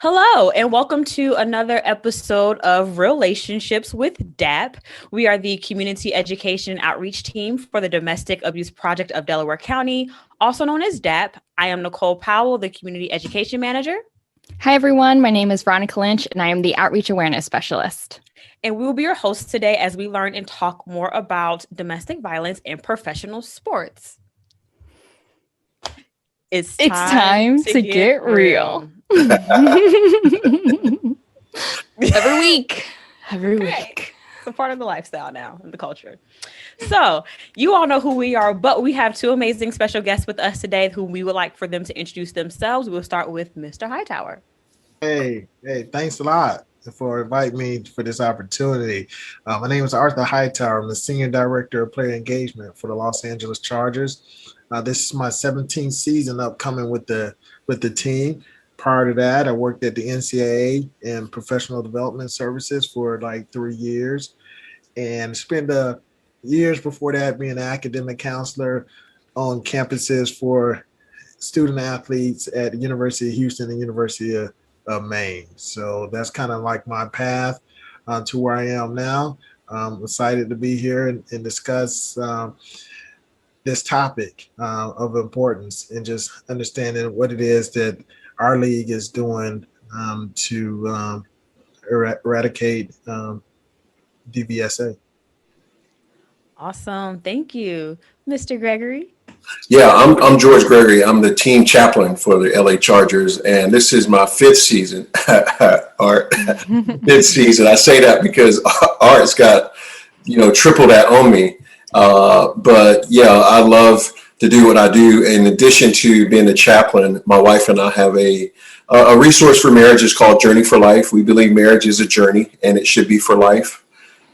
Hello, and welcome to another episode of Relationships with DAP. We are the Community Education and Outreach Team for the Domestic Abuse Project of Delaware County, also known as DAP. I am Nicole Powell, the Community Education Manager. Hi, everyone. My name is Veronica Lynch, and I am the Outreach Awareness Specialist. And we will be your hosts today as we learn and talk more about domestic violence in professional sports. It's time to get real. Every week. It's a part of the lifestyle now and the culture. So you all know who we are, but we have two amazing special guests with us today who we would like for them to introduce themselves. We'll start with Mr. Hightower. Hey, thanks a lot for inviting me for this opportunity. My name is Arthur Hightower. I'm the Senior Director of Player Engagement for the Los Angeles Chargers. This is my 17th season upcoming with the team. Prior to that, I worked at the NCAA and professional development services for like 3 years, and spent years before that being an academic counselor on campuses for student athletes at the University of Houston and University of Maine. So that's kind of like my path to where I am now. I'm excited to be here and discuss this topic of importance and just understanding what it is that our league is doing to eradicate DVSA. Awesome. Thank you. Mr. Gregory. Yeah, I'm George Gregory. I'm the team chaplain for the LA Chargers, and this is my fifth season. Art, fifth season. I say that because Art's got, triple that on me. But yeah, I love to do what I do. In addition to being a chaplain, my wife and I have a resource for marriages called Journey for Life. We believe marriage is a journey and it should be for life.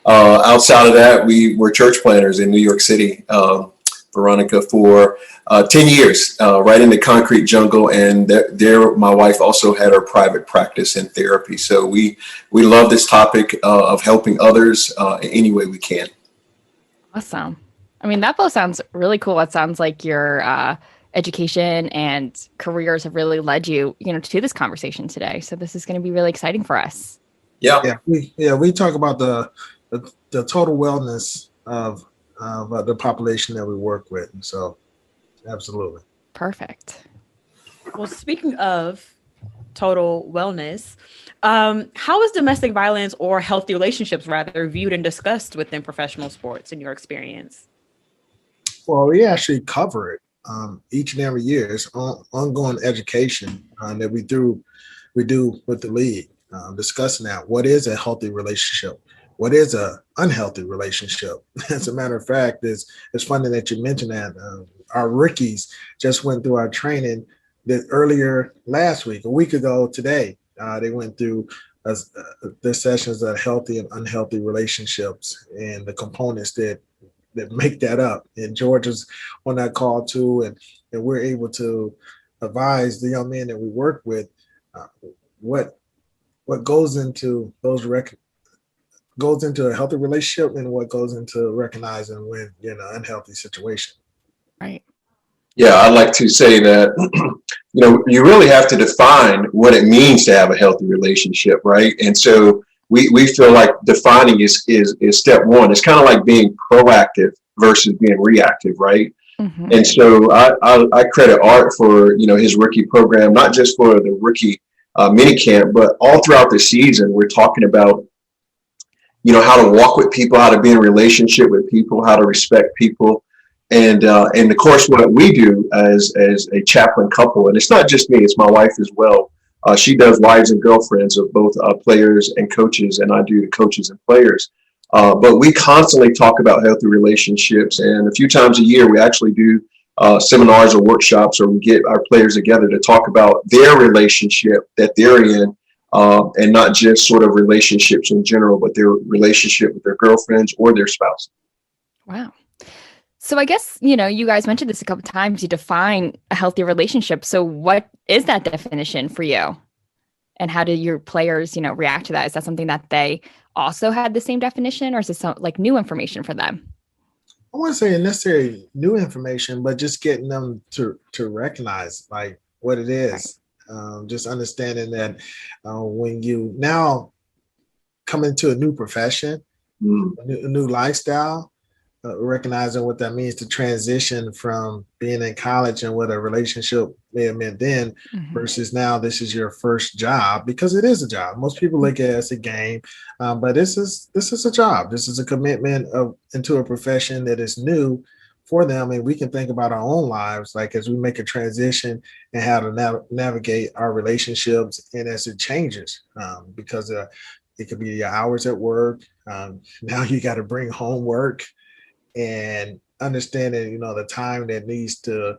Outside of that, we're church planners in New York City, Veronica, for 10 years, right in the concrete jungle. And there, my wife also had her private practice in therapy. So we love this topic of helping others any way we can. Awesome. I mean, that both sounds really cool. It sounds like your education and careers have really led you, to this conversation today. So this is going to be really exciting for us. Yeah. We talk about the total wellness of the population that we work with. So absolutely. Perfect. Well, speaking of total wellness, how is domestic violence or healthy relationships rather viewed and discussed within professional sports in your experience? Well, we actually cover it each and every year. It's ongoing education that we do with the league, discussing that. What is a healthy relationship? What is a unhealthy relationship? As a matter of fact, it's funny that you mentioned that. Our rookies just went through our training earlier last week, a week ago today. They went through their sessions of healthy and unhealthy relationships and the components that make that up. And George is on that call too, and we're able to advise the young men that we work with what goes into goes into a healthy relationship and what goes into recognizing when you're in an unhealthy situation. Right. Yeah, I'd like to say that, you really have to define what it means to have a healthy relationship, right? And so we feel like defining is step one. It's kind of like being proactive versus being reactive, right? Mm-hmm. And so I credit Art for, his rookie program, not just for the rookie mini camp, but all throughout the season, we're talking about, how to walk with people, how to be in a relationship with people, how to respect people. And of course, what we do as a chaplain couple, and it's not just me, it's my wife as well. She does wives and girlfriends of both players and coaches, and I do the coaches and players. But we constantly talk about healthy relationships, and a few times a year, we actually do seminars or workshops, or we get our players together to talk about their relationship that they're in, and not just sort of relationships in general, but their relationship with their girlfriends or their spouse. Wow. So I guess, you guys mentioned this a couple of times, you define a healthy relationship. So what is that definition for you? And how do your players, react to that? Is that something that they also had the same definition, or is this like new information for them? I wouldn't say necessarily new information, but just getting them to recognize like what it is. Just understanding that when you now come into a new profession, a new lifestyle, recognizing what that means to transition from being in college and what a relationship may have meant then versus now this is your first job, because it is a job. Most people look at it as a game, but this is a job. This is a commitment into a profession that is new for them. And we can think about our own lives, like as we make a transition and how to navigate our relationships and as it changes, because it could be your hours at work. Now you got to bring homework, and understanding, the time that needs to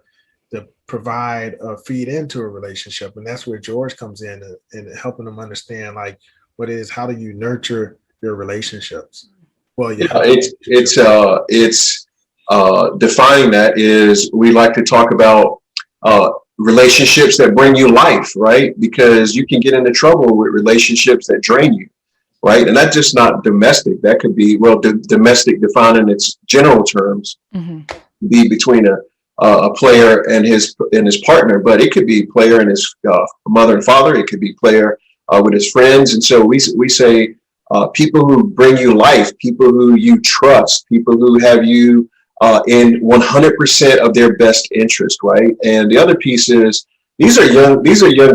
provide or feed into a relationship. And that's where George comes in and helping them understand, like, what is, how do you nurture your relationships? Well, it's defining that is, we like to talk about relationships that bring you life, right? Because you can get into trouble with relationships that drain you. Right. And that's just not domestic. That could be, domestic defined in its general terms, be between a player and his partner, but it could be player and his mother and father. It could be player with his friends. And so we say people who bring you life, people who you trust, people who have you in 100% of their best interest. Right. And the other piece is, these are young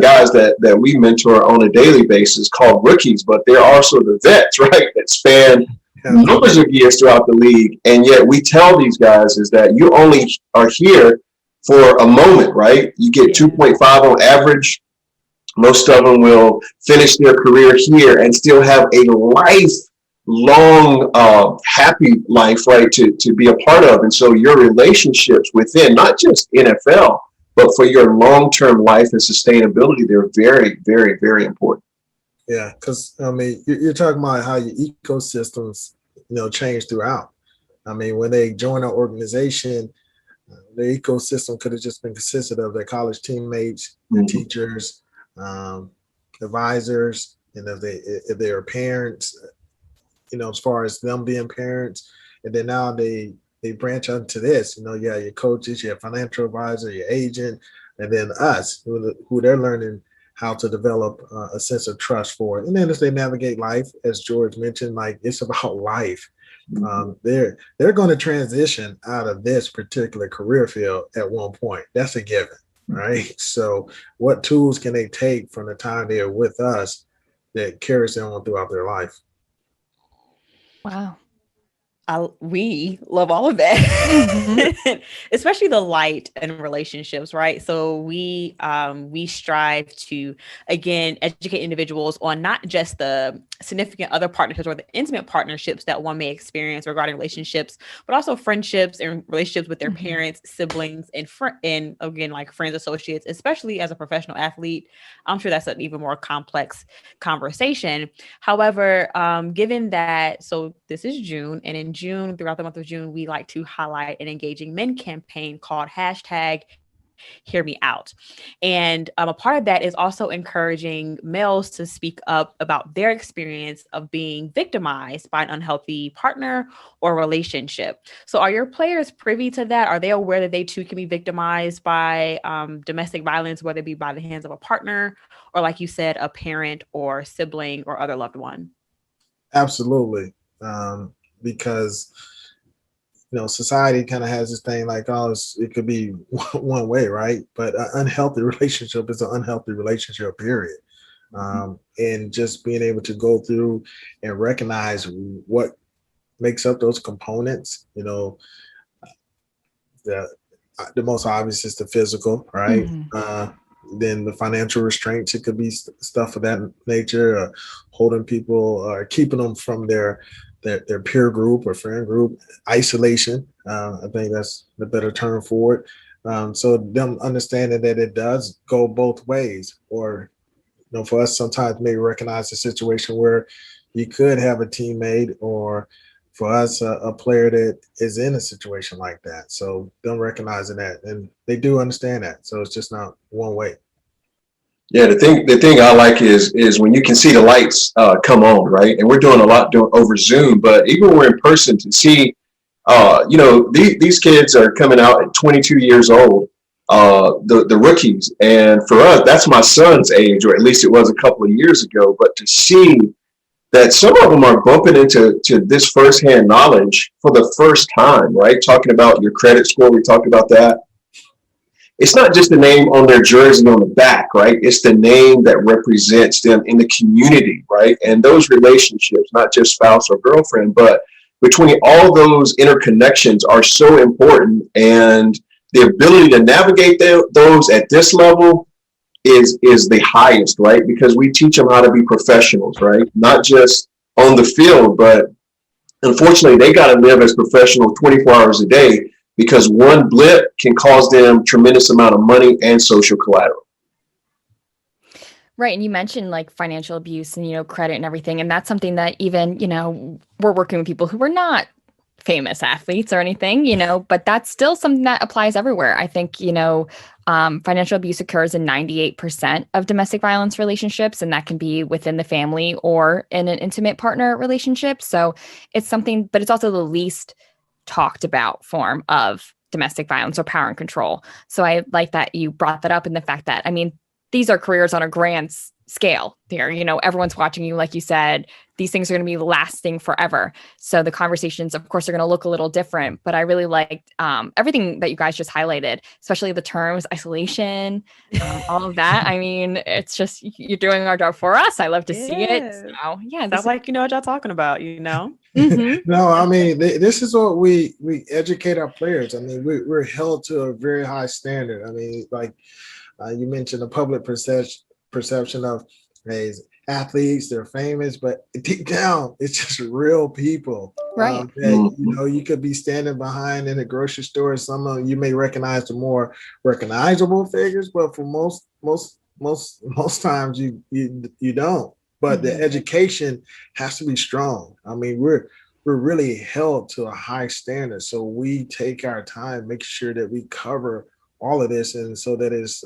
guys that we mentor on a daily basis, called rookies, but they're also the vets, right? That span numbers of years throughout the league. And yet we tell these guys is that you only are here for a moment, right? You get 2.5 on average. Most of them will finish their career here and still have a lifelong happy life, right, to be a part of. And so your relationships within, not just NFL, but for your long-term life and sustainability, they're very, very, very important. Yeah, because, you're talking about how your ecosystems, change throughout. When they join an organization, the ecosystem could have just been consisted of their college teammates, their teachers, advisors, if they are parents, as far as them being parents. And then now they branch out to this, your coaches, your financial advisor, your agent, and then us, who they're learning how to develop a sense of trust for. And then as they navigate life, as George mentioned, like, it's about life. They're going to transition out of this particular career field at one point. That's a given, right? So what tools can they take from the time they are with us that carries them on throughout their life? Wow. We love all of that, especially the light and relationships, right? So we strive to, again, educate individuals on not just the significant other partnerships or the intimate partnerships that one may experience regarding relationships, but also friendships and relationships with their parents, siblings, and again, like friends, associates, especially as a professional athlete. I'm sure that's an even more complex conversation. However, given that, so this is June, and in June, throughout the month of June, we like to highlight an engaging men campaign called #Hear Me Out. And a part of that is also encouraging males to speak up about their experience of being victimized by an unhealthy partner or relationship. So are your players privy to that? Are they aware that they too can be victimized by domestic violence, whether it be by the hands of a partner or, like you said, a parent or sibling or other loved one? Absolutely. Because society kind of has this thing like, it could be one way, right? But an unhealthy relationship is an unhealthy relationship, period. And just being able to go through and recognize what makes up those components, the most obvious is the physical, right? Then the financial restraints, it could be stuff of that nature, holding people or keeping them from their peer group or friend group, isolation. I think that's the better term for it. So them understanding that it does go both ways, or, for us, sometimes maybe recognize a situation where you could have a teammate, or for us, a player that is in a situation like that. So them recognizing that, and they do understand that. So it's just not one way. Yeah, the thing I like is when you can see the lights come on, right? And we're doing a lot over Zoom, but even when we're in person, to see, these kids are coming out at 22 years old. the rookies. And for us, that's my son's age, or at least it was a couple of years ago. But to see that some of them are bumping into this firsthand knowledge for the first time, right? Talking about your credit score, we talked about that. It's not just the name on their jersey on the back, right? It's the name that represents them in the community, right? And those relationships, not just spouse or girlfriend, but between all those interconnections are so important. And the ability to navigate those at this level is the highest, right? Because we teach them how to be professionals, right? Not just on the field, but unfortunately, they got to live as professionals 24 hours a day, because one blip can cause them tremendous amount of money and social collateral. Right. And you mentioned like financial abuse and, credit and everything. And that's something that even, we're working with people who are not famous athletes or anything, but that's still something that applies everywhere. I think, financial abuse occurs in 98% of domestic violence relationships, and that can be within the family or in an intimate partner relationship. So it's something, but it's also the least talked about form of domestic violence or power and control. So I like that you brought that up, and the fact that, these are careers on a grand scale here. Everyone's watching you, like you said, these things are going to be lasting forever. So the conversations, of course, are going to look a little different, but I really liked everything that you guys just highlighted, especially the terms isolation, all of that. It's just, you're doing our job for us. I love to see it. So yeah. That's like, what y'all talking about, Mm-hmm. No, this is what we educate our players. We're held to a very high standard. Like you mentioned, the public perception of athletes, they're famous, but deep down, it's just real people. Right. You could be standing behind in a grocery store. Some of you may recognize the more recognizable figures, but for most times you don't. But the education has to be strong. We're really held to a high standard. So we take our time, make sure that we cover all of this, and so that it's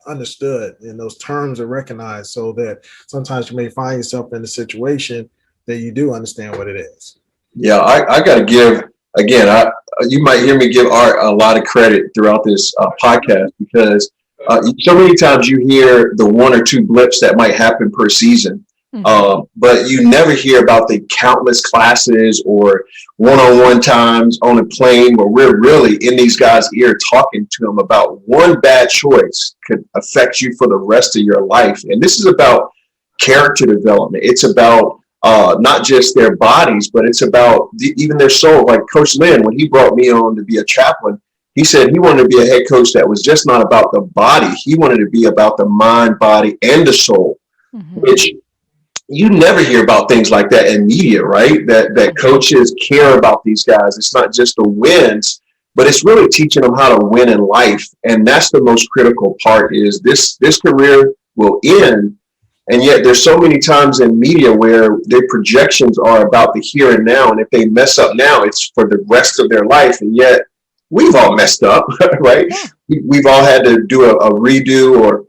understood and those terms are recognized, so that sometimes you may find yourself in a situation that you do understand what it is. Yeah, I got to give, again, you might hear me give Art a lot of credit throughout this podcast, because so many times you hear the one or two blips that might happen per season. But you never hear about the countless classes or one-on-one times on a plane where we're really in these guys' ear talking to them about one bad choice could affect you for the rest of your life. And this is about character development. It's about not just their bodies, but it's about even their soul. Like Coach Lynn, when he brought me on to be a chaplain, he said he wanted to be a head coach that was just not about the body. He wanted to be about the mind, body, and the soul, which you never hear about things like that in media, right? That coaches care about these guys. It's not just the wins, but it's really teaching them how to win in life. And that's the most critical part, is this career will end. And yet there's so many times in media where their projections are about the here and now. And if they mess up now, it's for the rest of their life. And yet we've all messed up, right? Yeah. We've all had to do a redo or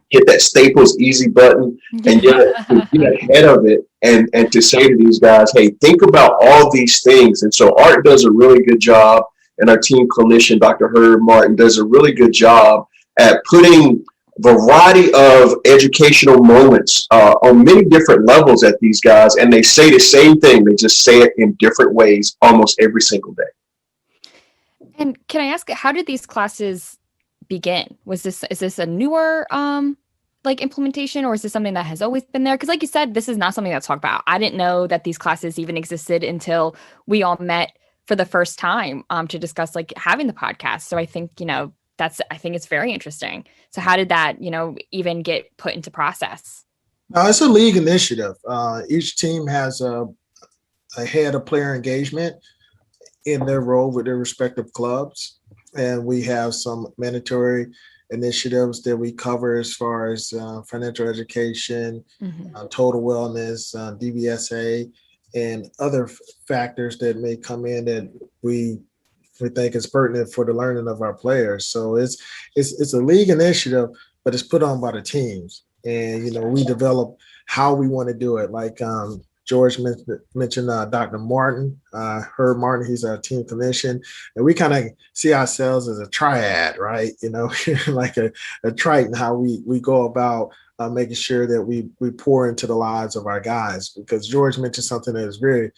hit that Staples easy button, and yet to get ahead of it and to say to these guys, hey, think about all these things. And so Art does a really good job, and our team clinician, Dr. Herb Martin, does a really good job at putting variety of educational moments on many different levels at these guys, and they say the same thing. They just say it in different ways almost every single day. And can I ask, how did these classes begin? Is this a newer implementation, or is this something that has always been there? Because like you said, this is not something that's talked about. I didn't know that these classes even existed until we all met for the first time to discuss having the podcast. So I think I think it's very interesting. So how did that even get put into process? It's a league initiative. Each team has a head of player engagement in their role with their respective clubs. And we have some mandatory initiatives that we cover as far as financial education, total wellness, DBSA, and other factors that may come in that we think is pertinent for the learning of our players. So it's a league initiative, but it's put on by the teams. And, we develop how we want to do it. George mentioned Dr. Martin, Herb Martin. He's our team clinician, and we kind of see ourselves as a triad, right? Like a triton, how we go about making sure that we pour into the lives of our guys. Because George mentioned something that is very,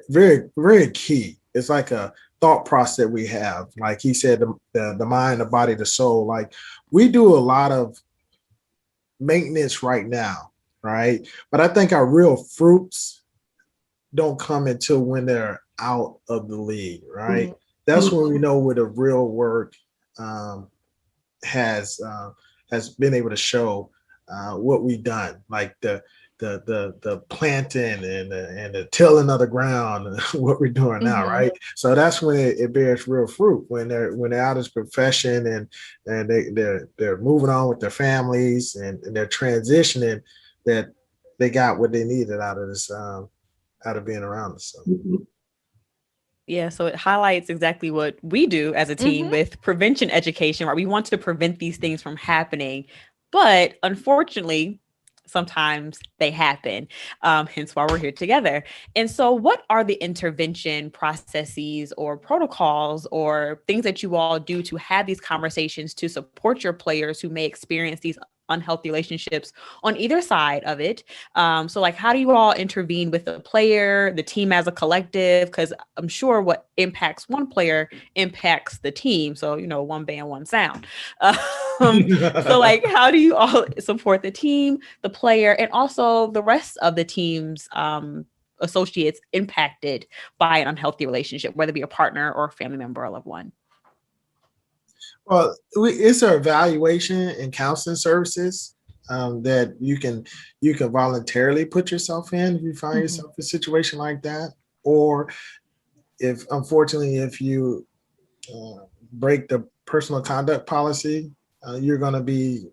very, very key. It's like a thought process that we have. Like he said, the mind, the body, the soul. Like we do a lot of maintenance right now, right? But I think our real fruits don't come until when they're out of the league, right? Mm-hmm. That's when we know where the real work has been able to show what we've done, like the planting and the tilling of the ground, what we're doing now, mm-hmm. right? So that's when it bears real fruit, when they're out of this profession and they're moving on with their families and they're transitioning, that they got what they needed out of this out of being around us. So. Mm-hmm. Yeah, so it highlights exactly what we do as a team mm-hmm. with prevention education, right? We want to prevent these things from happening, but unfortunately, sometimes they happen, hence why we're here together. And so what are the intervention processes or protocols or things that you all do to have these conversations to support your players who may experience these unhealthy relationships on either side of it? So like, how do you all intervene with the player, the team as a collective? Because I'm sure what impacts one player impacts the team. So, one band, one sound. So like, how do you all support the team, the player, and also the rest of the team's associates impacted by an unhealthy relationship, whether it be a partner or a family member or a loved one? Well, it's our evaluation and counseling services that you can voluntarily put yourself in if you find mm-hmm. yourself in a situation like that, or if you break the personal conduct policy, you're going to be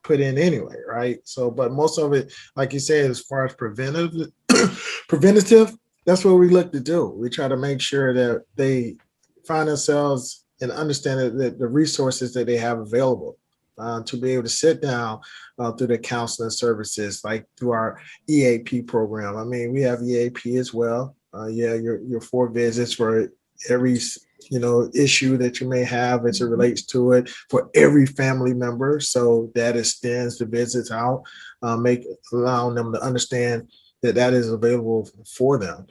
put in anyway, right? So, but most of it, like you said, as far as preventative, that's what we look to do. We try to make sure that they find themselves and understand that the resources that they have available to be able to sit down through the counseling services, like through our EAP program. I mean, we have EAP as well. Your 4 visits for every issue that you may have as it relates to it for every family member. So that extends the visits out, allowing them to understand that is available for them.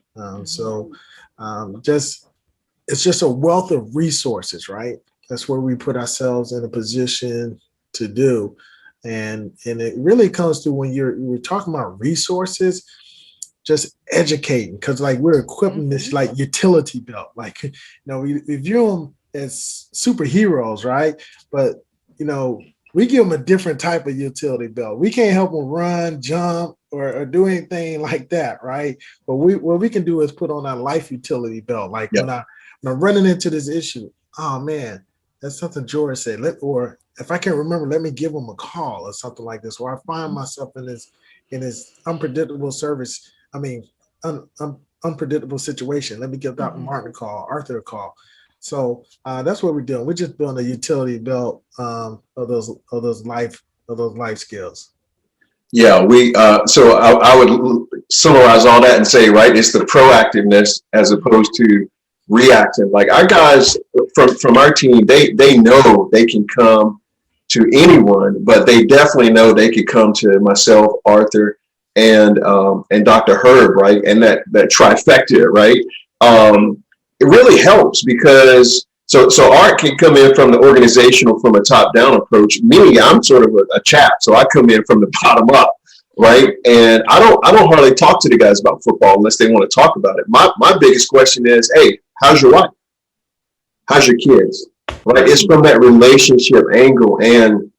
It's just a wealth of resources, right? That's where we put ourselves in a position to do. And it really comes to when we're talking about resources, just educating, because like we're equipping this like utility belt. Like, we view them as superheroes, right? But, we give them a different type of utility belt. We can't help them run, jump, or do anything like that, right? But what we can do is put on our life utility belt. Like when I'm running into this issue, oh man, that's something George said. Or if I can't remember, let me give him a call or something like this. Or I find myself in this unpredictable service. I mean, unpredictable situation. Let me give Dr. Martin a call, Arthur a call. So that's what we're doing. We're just building a utility belt of those life skills. Yeah, so I would summarize all that and say, right, it's the proactiveness as opposed to reactive. Like our guys from our team, they know they can come to anyone, but they definitely know they could come to myself, Arthur, and Dr. Herb, right? And that trifecta, right? It really helps because so Art can come in from the organizational, from a top-down approach. Me, I'm sort of a chap, so I come in from the bottom up, right? And I don't hardly talk to the guys about football unless they want to talk about it. My biggest question is, hey, how's your wife? How's your kids? Right? It's from that relationship angle, and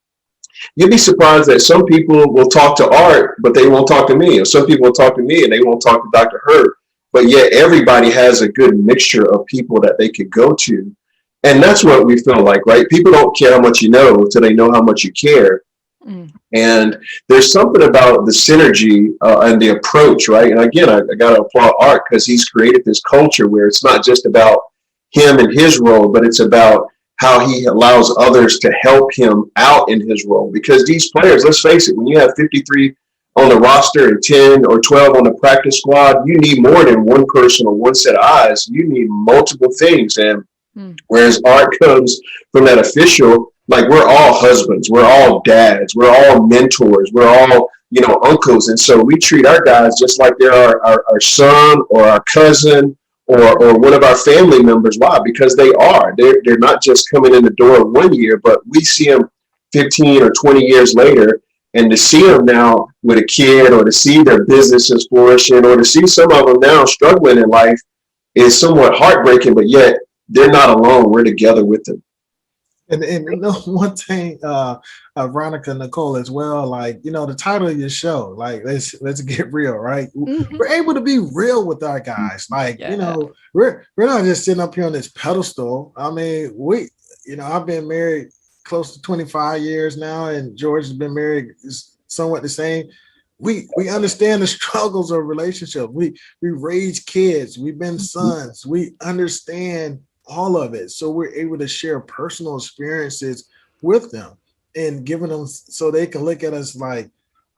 you'd be surprised that some people will talk to Art, but they won't talk to me. Or some people will talk to me and they won't talk to Dr. Herb. But yet everybody has a good mixture of people that they could go to. And that's what we feel like, right? People don't care how much you know until they know how much you care. And there's something about the synergy and the approach, right? And again, I got to applaud Art because he's created this culture where it's not just about him and his role, but it's about how he allows others to help him out in his role. Because these players, let's face it, when you have 53 on the roster and 10 or 12 on the practice squad, you need more than one person or one set of eyes. You need multiple things. And whereas art comes from that official, like we're all husbands, we're all dads, we're all mentors, we're all, uncles. And so we treat our guys just like they're our son or our cousin or one of our family members. Why? Because they are. They're not just coming in the door 1 year, but we see them 15 or 20 years later. And to see them now with a kid, or to see their businesses flourishing, or to see some of them now struggling in life is somewhat heartbreaking, but yet they're not alone. We're together with them. And one thing, Veronica, Nicole, as well, like, the title of your show, like, let's get real, right? We're able to be real with our guys. Like, we're not just sitting up here on this pedestal. I mean, I've been married close to 25 years now, and George has been married somewhat the same. We understand the struggles of relationship. We raise kids. We've been sons. We understand all of it. So we're able to share personal experiences with them and giving them so they can look at us like,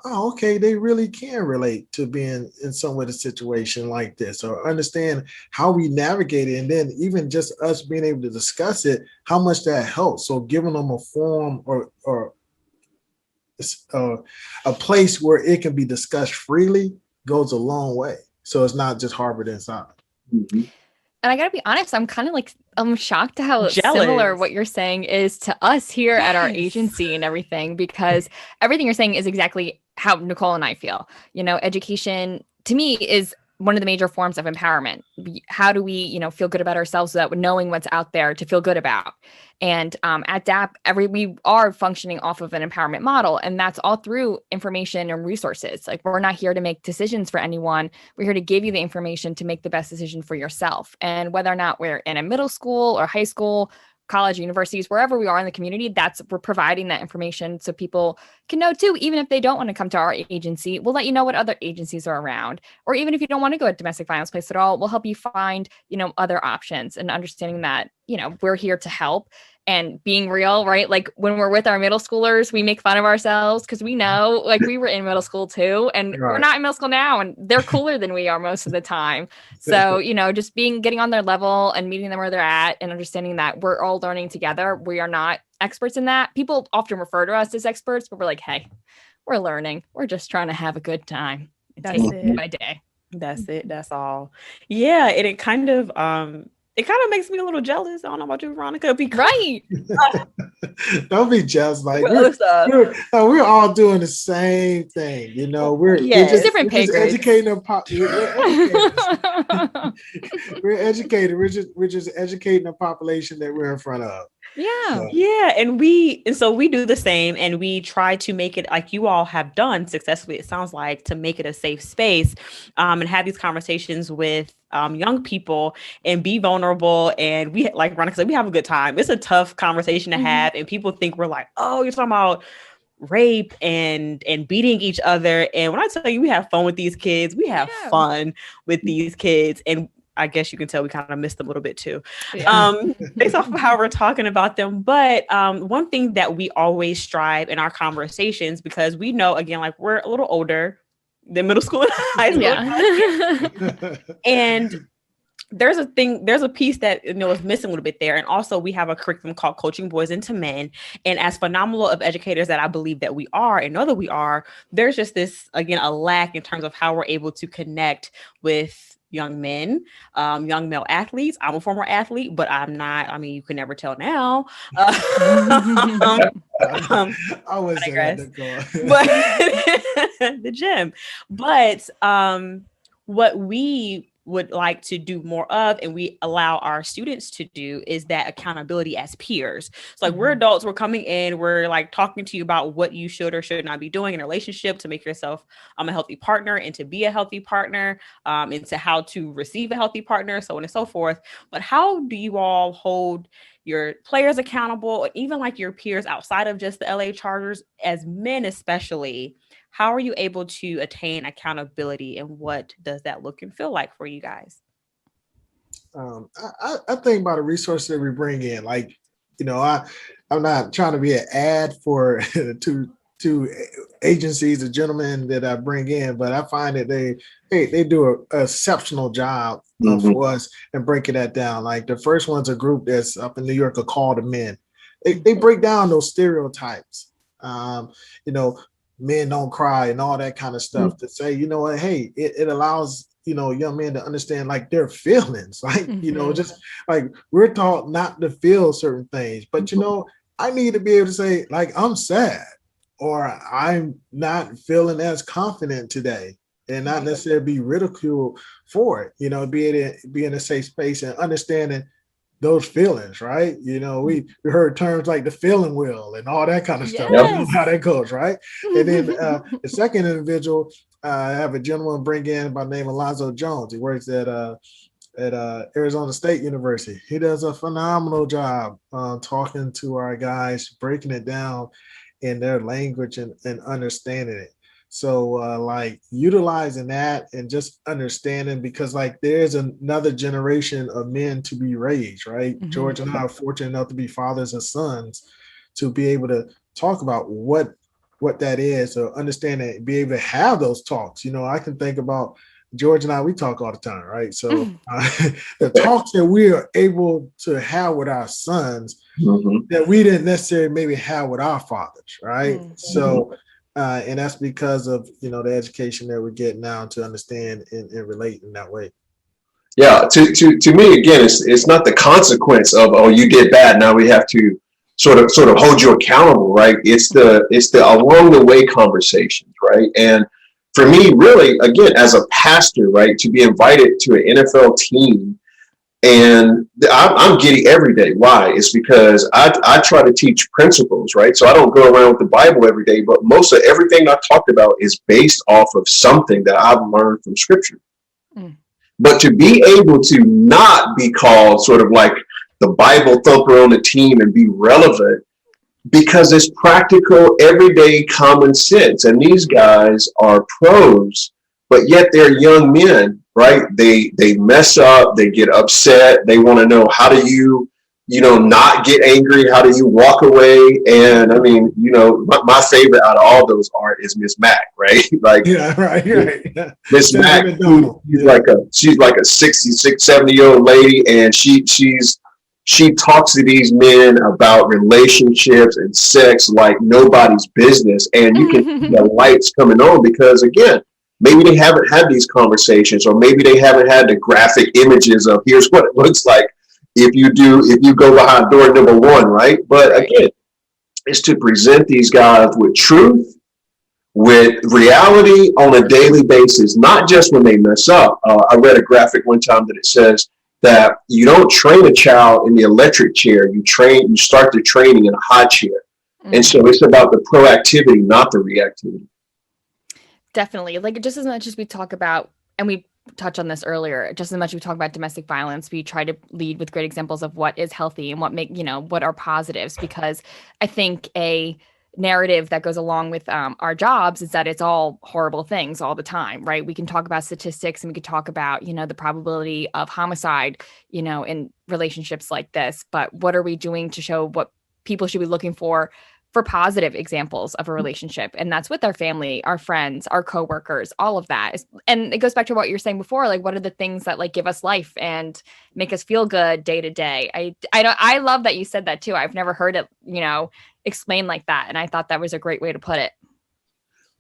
oh, okay, they really can relate to being in some way a situation like this, or understand how we navigate it. And then even just us being able to discuss it, how much that helps. So giving them a forum or a place where it can be discussed freely goes a long way. So it's not just harbored inside. Mm-hmm. And I gotta be honest, I'm shocked to how similar what you're saying is to us here at our agency and everything, because everything you're saying is exactly how Nicole and I feel. Education to me is one of the major forms of empowerment. How do we, feel good about ourselves, so that knowing what's out there to feel good about? And at DAP, we are functioning off of an empowerment model, and that's all through information and resources. Like, we're not here to make decisions for anyone. We're here to give you the information to make the best decision for yourself. And whether or not we're in a middle school or high school, college, universities, wherever we are in the community, we're providing that information so people can know too. Even if they don't want to come to our agency, we'll let you know what other agencies are around. Or even if you don't want to go to domestic violence place at all, we'll help you find, other options, and understanding that, we're here to help. And being real, right? Like, when we're with our middle schoolers, we make fun of ourselves because we know, like, we were in middle school too, and we're not in middle school now, and they're cooler than we are most of the time. So, just getting on their level and meeting them where they're at, and understanding that we're all learning together. We are not experts in that. People often refer to us as experts, but we're like, hey, we're learning. We're just trying to have a good time. That's it. Day by day. That's it. That's all. Yeah. And it kind of makes me a little jealous. I don't know about you, Veronica. Right. Don't be jealous. Like, we're all doing the same thing. We're just different pay grades. Educating we're educated. We're just educating the population that we're in front of. Yeah. Yeah. And so we do the same, and we try to make it, like you all have done successfully, it sounds like, to make it a safe space, and have these conversations with young people and be vulnerable. And we, like Veronica said, we have a good time. It's a tough conversation to have. And people think we're like, oh, you're talking about rape and beating each other. And when I tell you we have fun with these kids, we have fun with these kids. And I guess you can tell we kind of missed them a little bit too, based off of how we're talking about them. But one thing that we always strive in our conversations, because we know, again, like, we're a little older than middle school and high school. Yeah. And there's a piece that is missing a little bit there. And also, we have a curriculum called Coaching Boys into Men. And as phenomenal of educators that I believe that we are and know that we are, there's just this, again, a lack in terms of how we're able to connect with young men, young male athletes. I'm a former athlete, but I'm not. I mean, you can never tell now. I was the gym. But what we would like to do more of, and we allow our students to do, is that accountability as peers. So, like, we're adults, we're coming in, we're like talking to you about what you should or should not be doing in a relationship to make yourself a healthy partner, and to be a healthy partner, and to how to receive a healthy partner, so on and so forth. But how do you all hold your players accountable, and even like your peers outside of just the LA Chargers, as men especially? How are you able to attain accountability, and what does that look and feel like for you guys? I think about the resources that we bring in. Like, I'm not trying to be an ad for to agencies, the gentlemen that I bring in, but I find that they do a exceptional job for us and breaking that down. Like the first one's a group that's up in New York, a Call to Men. They break down those stereotypes. You know, men don't cry and all that kind of stuff to say, you know what, hey, it allows, you know, young men to understand like their feelings. Like, you know, just like we're taught not to feel certain things, but you know, I need to be able to say, like, I'm sad or I'm not feeling as confident today, and not necessarily be ridiculed for it, you know, be in a safe space and understanding those feelings, right? You know, we heard terms like the feeling wheel and all that kind of stuff. Yes. You know how that goes, right? And then the second individual, I have a gentleman bring in by the name of Alonzo Jones. He works at Arizona State University. He does a phenomenal job talking to our guys, breaking it down in their language and understanding it. So like utilizing that and just understanding, because like there's another generation of men to be raised, right? George and I are fortunate enough to be fathers and sons to be able to talk about what that is, or understand it, be able to have those talks. You know, I can think about George and I, we talk all the time, right? So the talks that we are able to have with our sons that we didn't necessarily maybe have with our fathers, right? So, and that's because of, you know, the education that we're getting now to understand and relate in that way. Yeah, to me, again, it's not the consequence of, oh, you did bad, now we have to sort of hold you accountable, right? It's the along the way conversations, right? And for me, really, again, as a pastor, right, to be invited to an NFL team, and I'm giddy every day. Why? It's because I try to teach principles, right? So I don't go around with the Bible every day, but most of everything I talked about is based off of something that I've learned from Scripture. But to be able to not be called sort of like the Bible thumper on the team and be relevant, because it's practical, everyday common sense. And these guys are pros, but yet they're young men, right? They mess up, they get upset, they want to know, how do you not get angry? How do you walk away? And I mean, you know, my favorite out of all those art is Miss Mac, right? Like, yeah, right. Miss Mac, she's like a 66, 70-year-old lady, and she talks to these men about relationships and sex like nobody's business. And you can see the lights coming on, because again, maybe they haven't had these conversations, or maybe they haven't had the graphic images of here's what it looks like if you go behind door number one, right? But again, it's to present these guys with truth, with reality on a daily basis, not just when they mess up. I read a graphic one time that it says that you don't train a child in the electric chair, you start the training in a high chair. And so it's about the proactivity, not the reactivity. Definitely. Like, just as much as we talk about, and we touched on this earlier, just as much as we talk about domestic violence, we try to lead with great examples of what is healthy and what are positives, because I think a narrative that goes along with our jobs is that it's all horrible things all the time, right? We can talk about statistics, and we could talk about, the probability of homicide, in relationships like this, but what are we doing to show what people should be looking for positive examples of a relationship? And that's with our family, our friends, our coworkers, all of that. And it goes back to what you were saying before, like, what are the things that like give us life and make us feel good day to day? I love that you said that too. I've never heard it, explained like that. And I thought that was a great way to put it.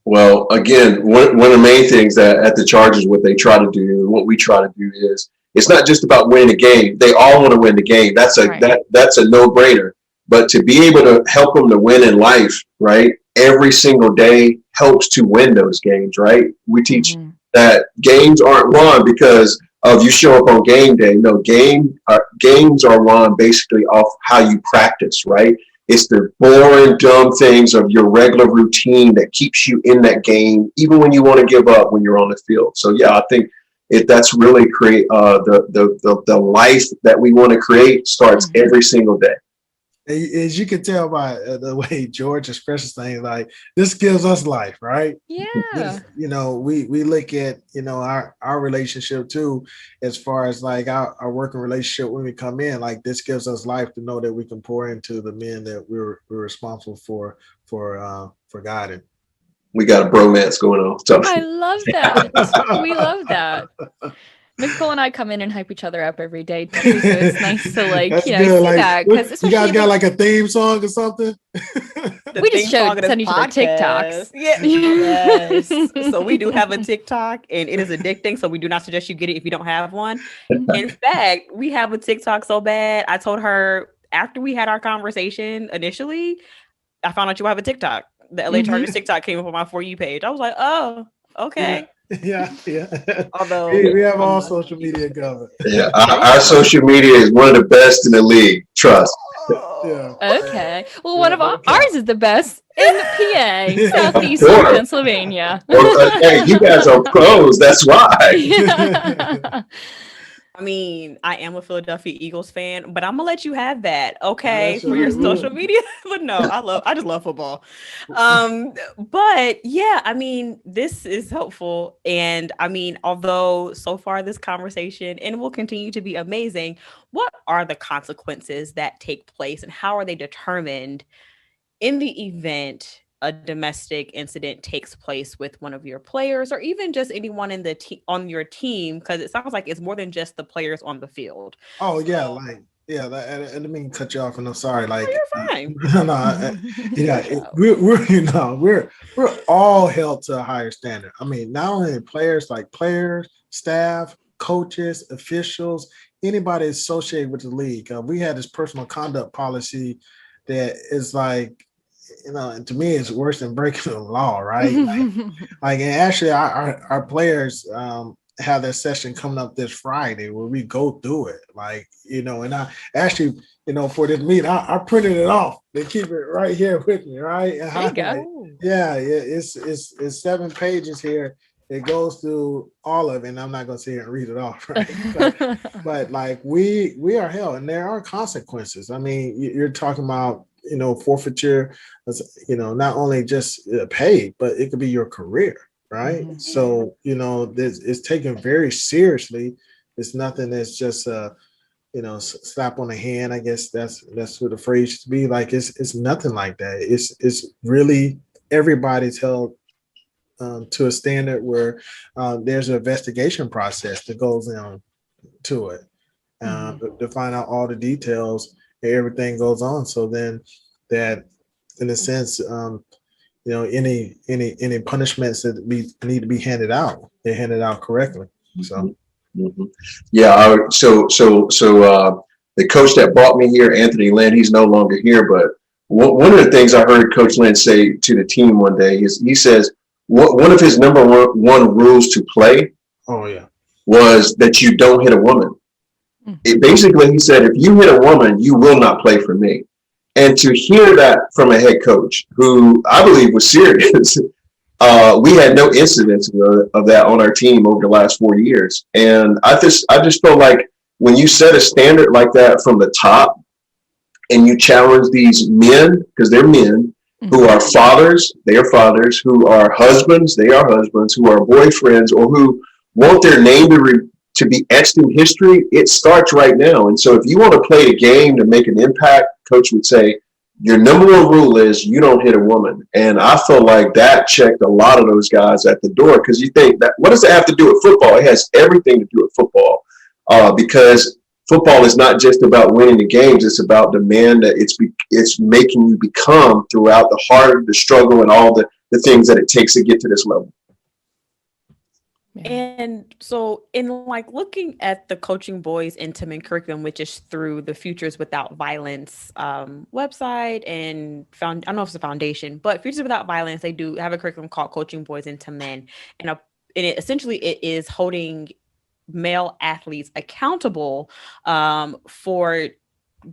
Well, again, one of the main things that at the Chargers, what they try to do, what we try to do is, it's not just about winning a game. They all want to win the game. That's a no-brainer. But to be able to help them to win in life, right, every single day helps to win those games, right? We teach that games aren't won because of you show up on game day. No, games are won basically off how you practice, right? It's the boring, dumb things of your regular routine that keeps you in that game, even when you want to give up when you're on the field. So, yeah, I think that's really create the life that we want to create starts every single day. As you can tell by the way George expresses things, like, this gives us life, right? Yeah. We look at, our relationship too, as far as like our working relationship when we come in, like, this gives us life to know that we can pour into the men that we're responsible for guiding. We got a bromance going on. So. I love that. We love that. Nicole and I come in and hype each other up every day too, so it's nice to That's see good. Like, that. Because you guys got like a theme song or something? We just send each other TikToks. Yeah. Yes. So we do have a TikTok, and it is addicting. So we do not suggest you get it if you don't have one. In fact, we have a TikTok so bad. I told her after we had our conversation initially, I found out you have a TikTok. The LA Chargers TikTok came up on my For You page. I was like, oh, okay. Yeah. Although we have all social media covered. Yeah, our social media is one of the best in the league. Trust. Yeah. Okay. Well, one of ours is the best in the PA, Southeastern Pennsylvania. Hey, you guys are pros. That's why. Yeah. I mean, I am a Philadelphia Eagles fan, but I'm gonna let you have that, okay, for your social media. But no, I just love football. But yeah, I mean, this is helpful, and I mean, although so far this conversation and will continue to be amazing, what are the consequences that take place, and how are they determined in the event a domestic incident takes place with one of your players, or even just anyone in the on your team? Because it sounds like it's more than just the players on the field. Oh yeah, and I didn't mean to cut you off, and I'm sorry. Like, you're fine. We're all held to a higher standard. I mean, not only players, staff, coaches, officials, anybody associated with the league. We had this personal conduct policy that is like, to me, it's worse than breaking the law, right? And actually, our players have that session coming up this Friday where we go through it, and I actually, for this meeting, I printed it off. They keep it right here with me, right? There you go. It's 7 pages here. It goes through all of it, and I'm not going to sit here and read it off, right? but like we are held, and there are consequences. I mean, you're talking about forfeiture, not only just pay, but it could be your career, right? Mm-hmm. So, this is taken very seriously. It's nothing that's just slap on the hand. I guess that's what the phrase should be. Like, it's nothing like that. It's really everybody's held to a standard where there's an investigation process that goes on to it to find out all the details. Everything goes on. So then that, in a sense, any punishments that need to be handed out, they're handed out correctly. So, yeah. So the coach that brought me here, Anthony Lynn, he's no longer here, but one of the things I heard Coach Lynn say to the team one day is he says one of his number one rules to play was that you don't hit a woman. It basically, he said, if you hit a woman, you will not play for me. And to hear that from a head coach who I believe was serious, we had no incidents of that on our team over the last 4 years. And I just felt like when you set a standard like that from the top and you challenge these men, because they're men, who are fathers, they are fathers, who are husbands, they are husbands, who are boyfriends, or who want their name to be etched in history, it starts right now. And so if you want to play a game to make an impact, coach would say, your number one rule is you don't hit a woman. And I feel like that checked a lot of those guys at the door, because you think, that what does it have to do with football? It has everything to do with football, because football is not just about winning the games. It's about the man that it's making you become throughout the heart, the struggle, and all the things that it takes to get to this level. And so in looking at the Coaching Boys into Men curriculum, which is through the Futures Without Violence website and I don't know if it's a foundation, but Futures Without Violence, they do have a curriculum called Coaching Boys into Men. And it is holding male athletes accountable for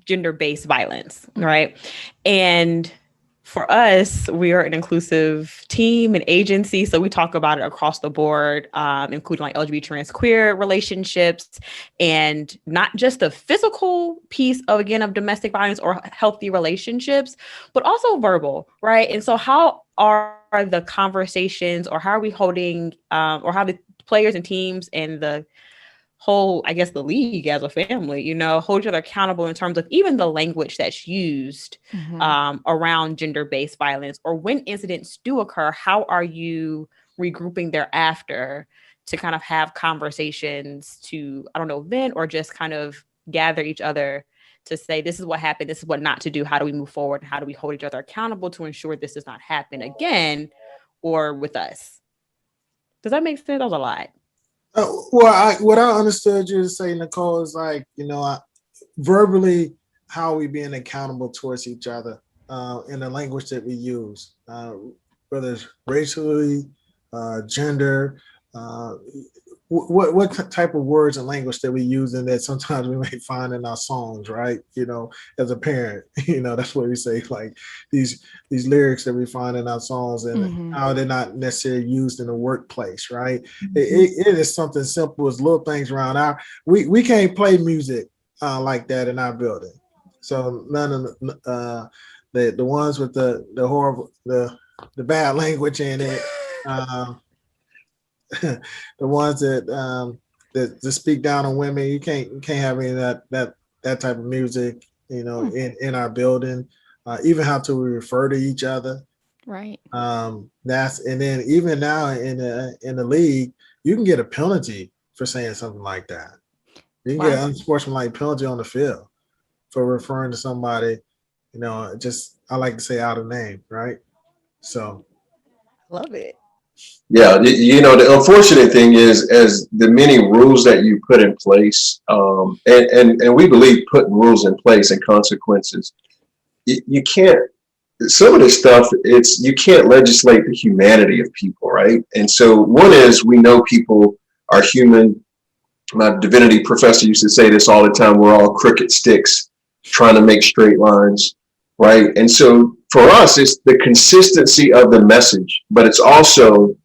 gender-based violence, right? And for us, we are an inclusive team and agency, so we talk about it across the board, including LGBT, trans, queer relationships, and not just the physical piece of domestic violence or healthy relationships, but also verbal, right? And so how are the conversations, or how are we holding, or how the players and teams and the hold, I guess, the league as a family, you know, hold each other accountable in terms of even the language that's used around gender-based violence, or when incidents do occur, how are you regrouping thereafter to kind of have conversations to, I don't know, vent or just kind of gather each other to say, this is what happened, this is what not to do, how do we move forward, and how do we hold each other accountable to ensure this does not happen again or with us. Does that make sense? That was a lot. What I understood you to say, Nicole, is like, verbally, how are we being accountable towards each other in the language that we use, whether it's racially, gender, what type of words and language that we use, and that sometimes we may find in our songs, right? As a parent, that's what we say, like these lyrics that we find in our songs, and how they're not necessarily used in the workplace, right? It is something simple as little things around we can't play music like that in our building. So none of the ones with the horrible, the bad language in it, the ones that speak down on women, you can't have any of that type of music, in our building. Even how to refer to each other, right? And then even now in the league, you can get a penalty for saying something like that. You can get an unsportsmanlike penalty on the field for referring to somebody, just, I like to say, out of name, right? So love it. Yeah, the unfortunate thing is, as the many rules that you put in place, and we believe putting rules in place and consequences, you can't, some of this stuff, you can't legislate the humanity of people, right? And so one is, we know people are human. My divinity professor used to say this all the time: we're all crooked sticks trying to make straight lines, right? And so for us, it's the consistency of the message, but it's also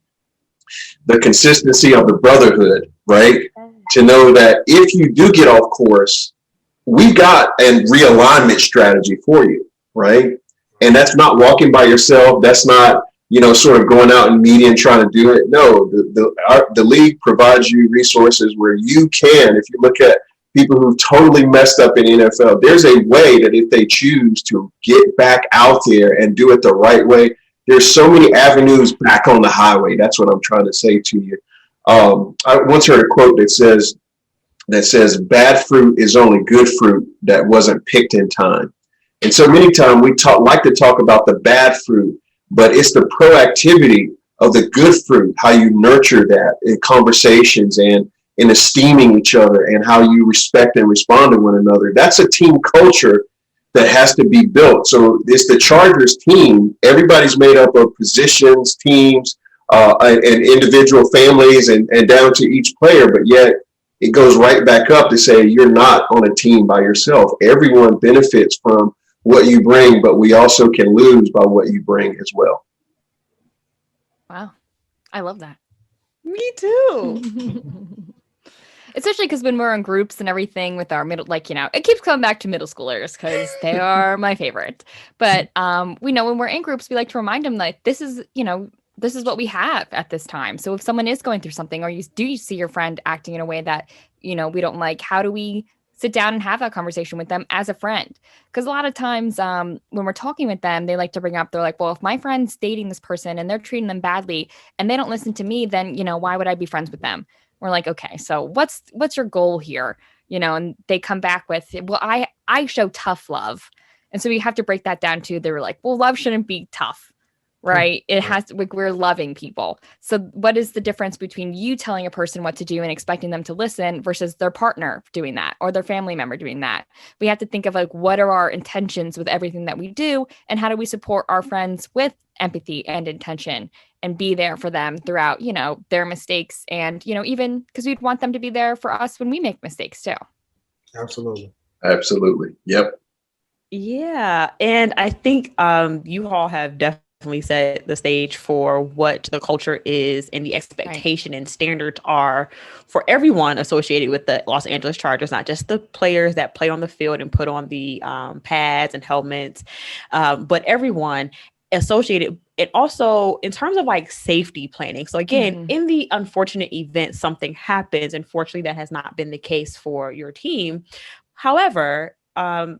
the consistency of the brotherhood, right? To know that if you do get off course, we've got a realignment strategy for you, right? And that's not walking by yourself. That's not, sort of going out in media and trying to do it. No, the league provides you resources where you can. If you look at people who've totally messed up in the NFL, there's a way that if they choose to get back out there and do it the right way, there's so many avenues back on the highway. That's what I'm trying to say to you. I once heard a quote that says, bad fruit is only good fruit that wasn't picked in time. And so many times we like to talk about the bad fruit, but it's the proactivity of the good fruit, how you nurture that in conversations and in esteeming each other, and how you respect and respond to one another. That's a team culture that has to be built. So it's the Chargers team. Everybody's made up of positions, teams, and individual families, and down to each player. But yet it goes right back up to say, you're not on a team by yourself. Everyone benefits from what you bring, but we also can lose by what you bring as well. Wow. I love that. Me too. Especially because when we're in groups and everything with our middle, it keeps coming back to middle schoolers because they are my favorite. But we know when we're in groups, we like to remind them, like, this is what we have at this time. So if someone is going through something, or you see your friend acting in a way that, we don't like, how do we sit down and have that conversation with them as a friend? Because a lot of times when we're talking with them, they like to bring up, they're like, well, if my friend's dating this person and they're treating them badly and they don't listen to me, then, why would I be friends with them? We're like, okay, so what's your goal here? And they come back with, well, I show tough love. And so we have to break that down too. They were like, well, love shouldn't be tough, right? It has to, we're loving people. So what is the difference between you telling a person what to do and expecting them to listen versus their partner doing that or their family member doing that? We have to think of, like, what are our intentions with everything that we do, and how do we support our friends with empathy and intention, and be there for them throughout, their mistakes, and, even because we'd want them to be there for us when we make mistakes too. Absolutely. Yep. Yeah. And I think you all have definitely set the stage for what the culture is and the expectation and standards are for everyone associated with the Los Angeles Chargers, not just the players that play on the field and put on the pads and helmets, but everyone. associated, it also in terms of like safety planning. So again, in the unfortunate event something happens, unfortunately that has not been the case for your team. However,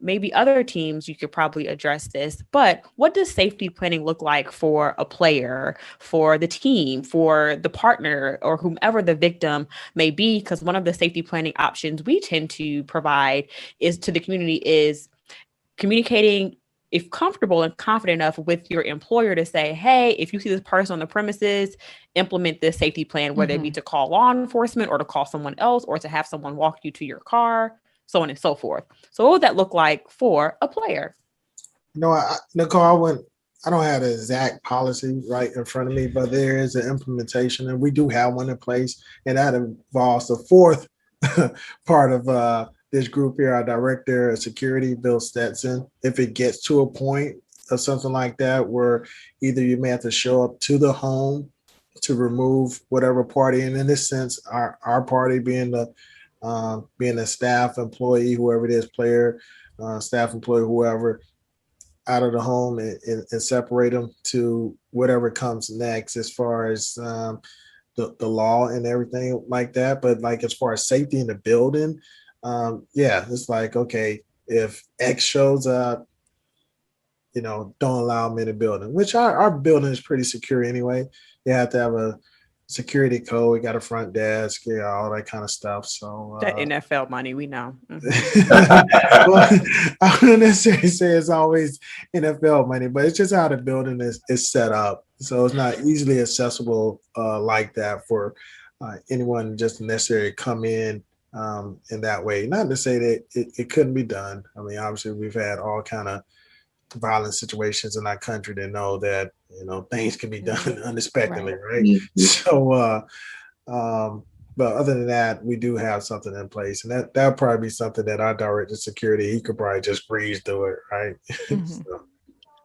maybe other teams you could probably address this, but what does safety planning look like for a player, for the team, for the partner, or whomever the victim may be? Because one of the safety planning options we tend to provide is to the community is communicating, if comfortable and confident enough, with your employer to say, hey, if you see this person on the premises, implement this safety plan, whether it be to call law enforcement or to call someone else or to have someone walk you to your car, so on and so forth. So what would that look like for a player? Nicole, I don't have the exact policy right in front of me, but there is an implementation, and we do have one in place, and that involves the fourth part of this group here, our director of security, Bill Stetson. If it gets to a point of something like that, where either you may have to show up to the home to remove whatever party, and in this sense, our party being the staff employee, whoever it is, player, staff employee, whoever, out of the home and separate them to whatever comes next as far as the law and everything like that. But like as far as safety in the building, it's like, okay, if X shows up, don't allow them in the building, which our building is pretty secure anyway. You have to have a security code. We got a front desk, all that kind of stuff. So that NFL money, we know. Well, I wouldn't necessarily say it's always NFL money, but it's just how the building is set up. So it's not easily accessible like that for anyone just necessarily come in that way. Not to say that it couldn't be done. I mean, obviously we've had all kind of violent situations in our country to know that things can be done unexpectedly, right? So but other than that, we do have something in place, and that'll probably be something that our director of security, he could probably just breeze through it, right? So.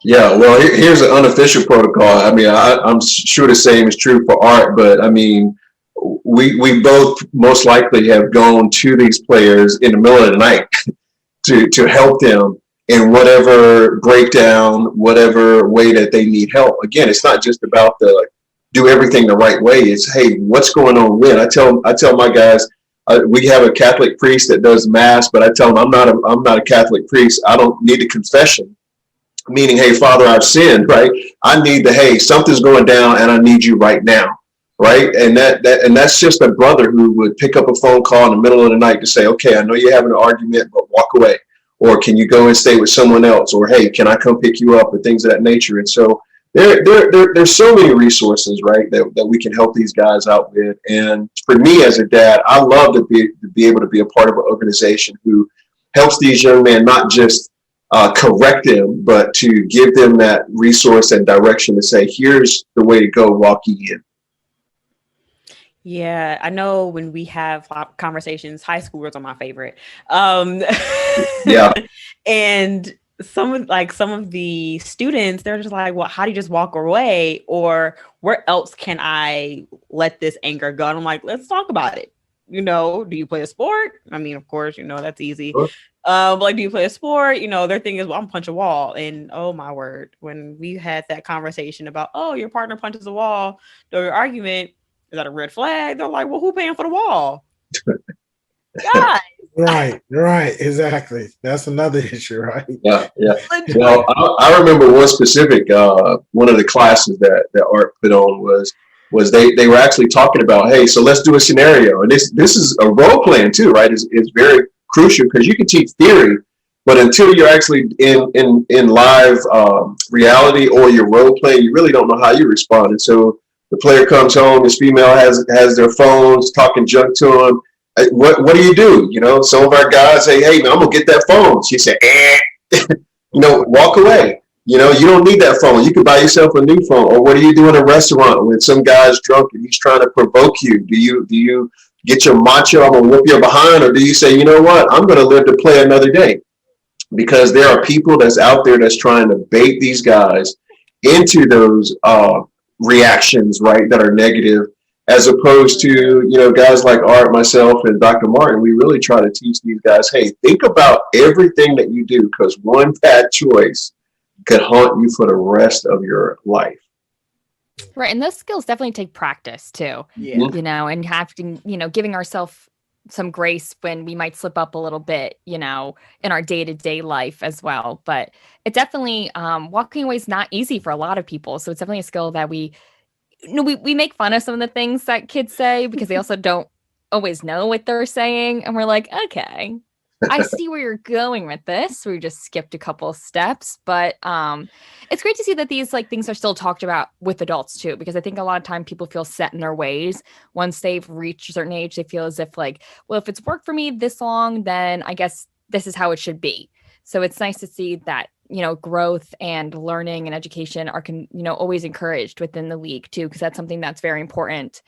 Yeah, well, here's an unofficial protocol. I mean, I'm sure the same is true for Art, but I mean, we both most likely have gone to these players in the middle of the night to help them in whatever breakdown, whatever way that they need help. Again, it's not just about do everything the right way. It's, hey, what's going on when? I tell my guys, we have a Catholic priest that does mass, but I tell them I'm not a Catholic priest. I don't need a confession, meaning, hey, Father, I've sinned, right? I need hey, something's going down and I need you right now, right? And that's just a brother who would pick up a phone call in the middle of the night to say, okay, I know you're having an argument, but walk away. Or can you go and stay with someone else? Or, hey, can I come pick you up? Or things of that nature. And so there's so many resources, right, that we can help these guys out with. And for me as a dad, I love to be able to be a part of an organization who helps these young men not just correct them, but to give them that resource and direction to say, here's the way to go, walk ye in. Yeah, I know when we have conversations, high schoolers are my favorite. Yeah. And some of the students, they're just like, well, how do you just walk away? Or where else can I let this anger go? And I'm like, let's talk about it. Do you play a sport? I mean, of course, that's easy. Sure. Do you play a sport? Their thing is, well, I'm punch a wall. And oh my word, when we had that conversation about, oh, your partner punches a wall during your argument, is that a red flag? They're like, well, who paying for the wall? God. Right, exactly. That's another issue, right? Yeah. Well, I remember one specific, one of the classes that Art put on was they were actually talking about, hey, so let's do a scenario. And this is a role playing too, right? It's very crucial because you can teach theory, but until you're actually in live reality or you're role playing, you really don't know how you respond. And so the player comes home, his female has their phones, talking junk to him. What do you do? Some of our guys say, hey, man, I'm going to get that phone. She said, walk away. You don't need that phone. You can buy yourself a new phone. Or what do you do in a restaurant when some guy's drunk and he's trying to provoke you? Do you get your macho, I'm going to whip your behind? Or do you say, you know what, I'm going to live to play another day? Because there are people that's out there that's trying to bait these guys into those reactions, right, that are negative, as opposed to, guys like Art, myself, and Dr. Martin. We really try to teach these guys, hey, think about everything that you do, because one bad choice could haunt you for the rest of your life. Right. And those skills definitely take practice too. Yeah. You know, and having, giving ourselves some grace when we might slip up a little bit, in our day-to-day life as well. But it definitely, walking away is not easy for a lot of people. So it's definitely a skill that we make fun of some of the things that kids say because they also don't always know what they're saying. And we're like, okay, I see where you're going with this. We just skipped a couple of steps, but it's great to see that these things are still talked about with adults too, because I think a lot of time people feel set in their ways. Once they've reached a certain age, they feel as if well, if it's worked for me this long, then I guess this is how it should be. So it's nice to see that, growth and learning and education are, always encouraged within the league too, because that's something that's very important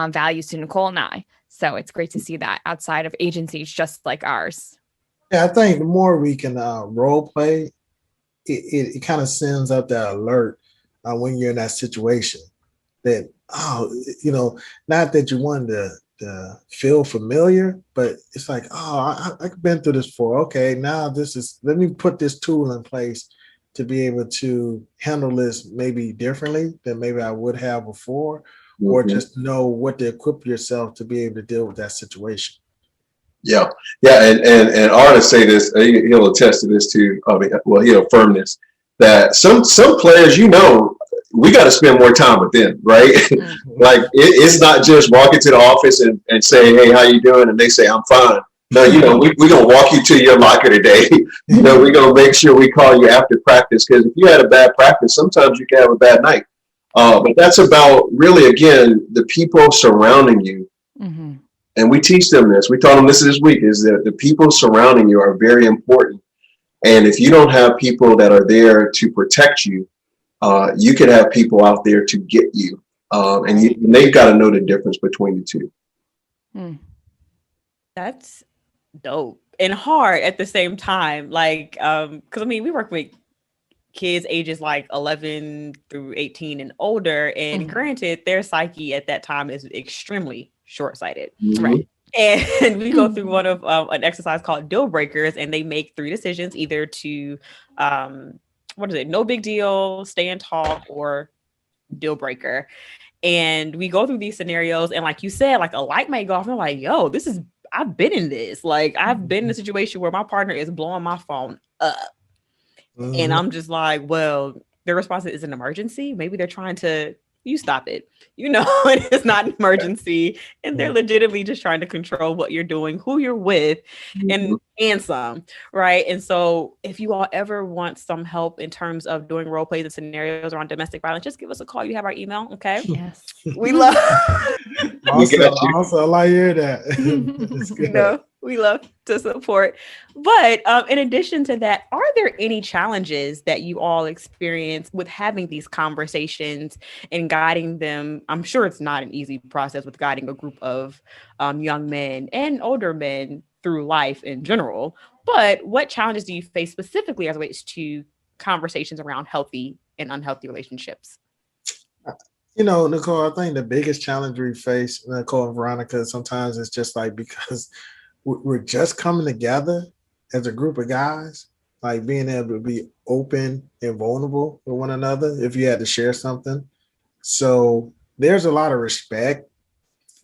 values to Nicole and I. So it's great to see that outside of agencies just like ours. Yeah, I think the more we can role play, it kind of sends up that alert when you're in that situation that, not that you want to feel familiar, but it's like, I've been through this before. Okay, now let me put this tool in place to be able to handle this maybe differently than maybe I would have before, or just know what to equip yourself to be able to deal with that situation. Yeah. And Arthur say this, he'll attest to this too. He'll affirm this, that some players, we got to spend more time with them, right? It's not just walking to the office and saying, hey, how you doing? And they say, I'm fine. No, we're going to walk you to your locker today. We're going to make sure we call you after practice, because if you had a bad practice, sometimes you can have a bad night. But that's about really, again, the people surrounding you. Mm-hmm. And we teach them this. We taught them this week, is that the people surrounding you are very important. And if you don't have people that are there to protect you, you could have people out there to get you. And they've got to know the difference between the two. That's dope and hard at the same time. Because we work with kids ages 11 through 18 and older. And granted, their psyche at that time is extremely short-sighted. Mm-hmm. Right. And we go through one of an exercise called deal breakers, and they make 3 decisions, either to no big deal, stay and talk, or deal breaker. And we go through these scenarios, and like you said, a light might go off, and I'm like, yo, I've been in this. I've been in a situation where my partner is blowing my phone up. Mm-hmm. And I'm just like, well, their response is an emergency. Maybe they're trying to, you stop it. It's not an emergency. And they're legitimately just trying to control what you're doing, who you're with, and some, right? And so if you all ever want some help in terms of doing role plays and scenarios around domestic violence, just give us a call. You have our email, okay? Yes. We love also, I hear that. We love to support. But in addition to that, are there any challenges that you all experience with having these conversations and guiding them? I'm sure it's not an easy process with guiding a group of young men and older men through life in general. But what challenges do you face specifically as it relates to conversations around healthy and unhealthy relationships? Nicole, I think the biggest challenge we face, Nicole and Veronica, sometimes it's just because we're just coming together as a group of guys, being able to be open and vulnerable with one another if you had to share something. So there's a lot of respect